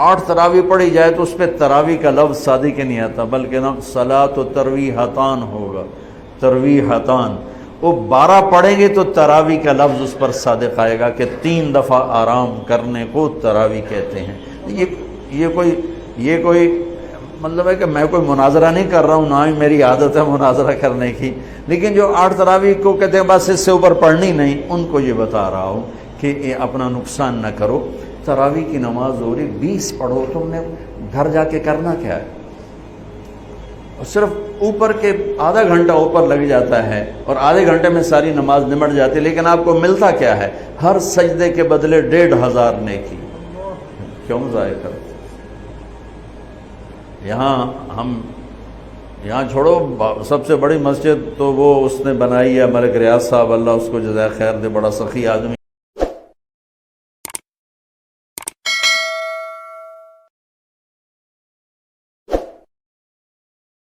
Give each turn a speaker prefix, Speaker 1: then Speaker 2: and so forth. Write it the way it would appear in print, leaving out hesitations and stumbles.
Speaker 1: 8 تراوی پڑھی جائے تو اس پہ تراوی کا لفظ صادق نہیں آتا، بلکہ نا صلاۃ و ترویحتان ہوگا، ترویحتان۔ وہ 12 پڑھیں گے تو تراوی کا لفظ اس پر صادق آئے گا کہ 3 دفعہ آرام کرنے کو تراوی کہتے ہیں۔ یہ کوئی مطلب ہے کہ میں کوئی مناظرہ نہیں کر رہا ہوں، نہ ہی میری عادت ہے مناظرہ کرنے کی، لیکن جو 8 تراوی کو کہتے ہیں بس اس سے اوپر پڑھنی نہیں، ان کو یہ بتا رہا ہوں کہ یہ اپنا نقصان نہ کرو۔ تراوی کی نماز ہو رہی 20 پڑھو، تم نے گھر جا کے کرنا کیا ہے؟ صرف اوپر کے آدھا گھنٹہ اوپر لگ جاتا ہے اور آدھے گھنٹے میں ساری نماز نمٹ جاتی ہے، لیکن آپ کو ملتا کیا ہے؟ ہر سجدے کے بدلے 1500 نیکی۔ کیوں ضائع کرتے؟ یہاں چھوڑو، سب سے بڑی مسجد تو وہ اس نے بنائی ہے ملک ریاض صاحب، اللہ اس کو جزائے خیر دے، بڑا سخی آدمی۔